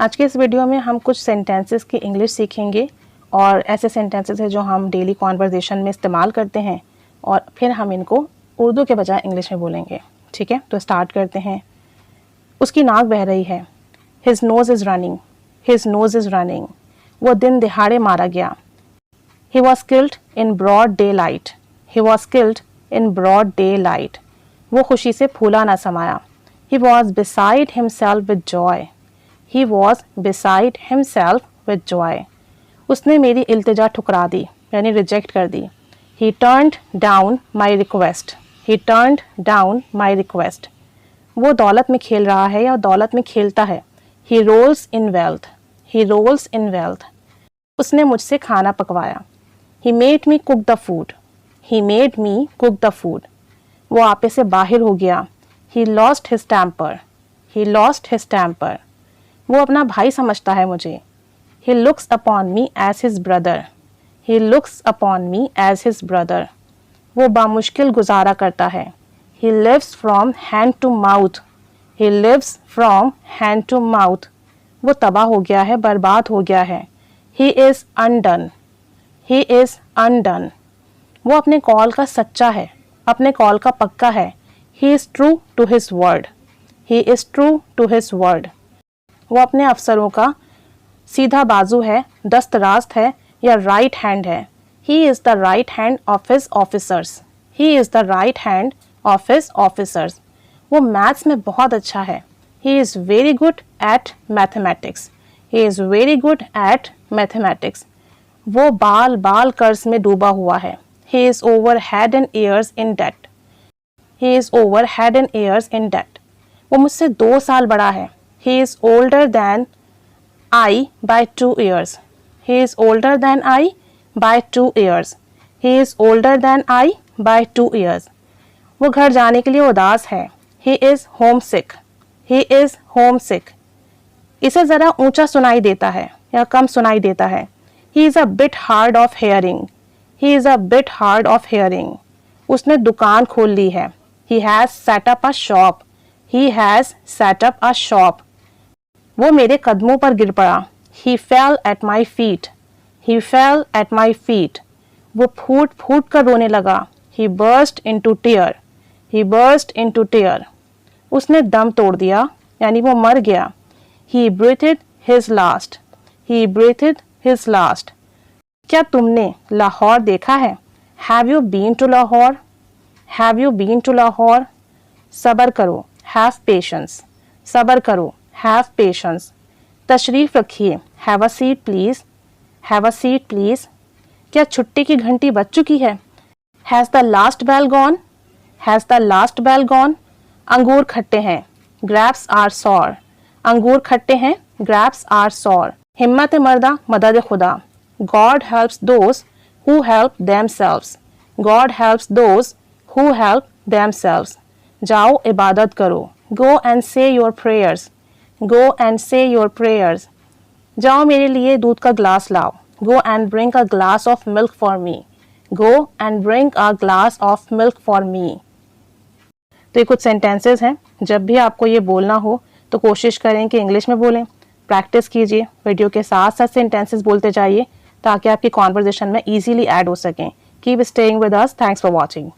आज के इस वीडियो में हम कुछ सेंटेंसेस की इंग्लिश सीखेंगे और ऐसे सेंटेंसेस हैं जो हम डेली कॉन्वर्जेशन में इस्तेमाल करते हैं और फिर हम इनको उर्दू के बजाय इंग्लिश में बोलेंगे। ठीक है, तो स्टार्ट करते हैं। उसकी नाक बह रही है। His nose is running, his nose is running. वो दिन दिहाड़े मारा गया। He was killed in broad daylight, he was killed in broad daylight. वो खुशी से फूला ना समाया। He was beside himself with joy, he was beside himself with joy. उसने मेरी इल्तिजा ठुकरा दी, यानी रिजेक्ट कर दी। He turned down my request, he turned down my request. वो दौलत में खेल रहा है या दौलत में खेलता है। He rolls in wealth, he rolls in wealth. उसने मुझसे खाना पकवाया। He made me cook the food, he made me cook the food. वो आपे से बाहर हो गया। He lost his temper, he lost his temper. वो अपना भाई समझता है मुझे। He looks upon me as his brother, he looks upon me as his brother. वो बामुश्किल गुजारा करता है। He lives from hand to mouth, he lives from hand to mouth. वो तबाह हो गया है, बर्बाद हो गया है। He is undone, he is undone. वो अपने कॉल का सच्चा है, अपने कॉल का पक्का है। He is true to his word, he is true to his word. वो अपने अफसरों का सीधा बाजू है, दस्तरास्त है या राइट हैंड है। He is the right hand of his officers, he is the right hand of his officers. वो मैथ्स में बहुत अच्छा है। He is very good at mathematics, he is very good at mathematics. वो बाल बाल कर्ज में डूबा हुआ है। He is over head and ears in debt, he is over head and ears in debt. वो मुझसे 2 साल बड़ा है। He is older than I by 2 years, he is older than I by 2 years, he is older than I by 2 years। वो घर जाने के लिए उदास है। He is homesick, he is homesick. इसे ज़रा ऊंचा सुनाई देता है या कम सुनाई देता है। He is a bit hard of hearing, he is a bit hard of hearing. उसने दुकान खोल ली है। He has set up a shop, he has set up a shop. वो मेरे कदमों पर गिर पड़ा। He fell at my feet, he fell at my feet. वो फूट फूट कर रोने लगा। He burst into tear, he burst into tear. उसने दम तोड़ दिया, यानी वो मर गया। He breathed his last, he breathed his last. क्या तुमने लाहौर देखा है? Have you been to Lahore, have you been to Lahore. सब्र करो, हैव पेशेंस, सब्र करो, हैव पेशेंस। तशरीफ़ रखिए, have a seat please, have a seat please. क्या छुट्टी की घंटी बज चुकी है? Has the last bell gone, has the last bell gone. अंगूर खट्टे हैं, ग्रैप्स आर सॉर, अंगूर खट्टे हैं, ग्रैप्स आर सॉर। हिम्मत मर्दा मदद खुदा, God helps those who help themselves, God helps those who help themselves. जाओ इबादत करो, गो एंड से योर प्रेयर्स, गो एंड से योर प्रेयर्स। जाओ मेरे लिए दूध का ग्लास लाओ, go and bring a glass of milk for me, go and bring a glass of milk for me. तो ये कुछ सेंटेंसेस हैं। जब भी आपको ये बोलना हो तो कोशिश करें कि इंग्लिश में बोलें। प्रैक्टिस कीजिए, वीडियो के साथ साथ सेंटेंसेस बोलते जाइए ताकि आपकी कॉन्वर्जेशन में ईजीली ऐड हो सकें। Keep staying with us, thanks for watching.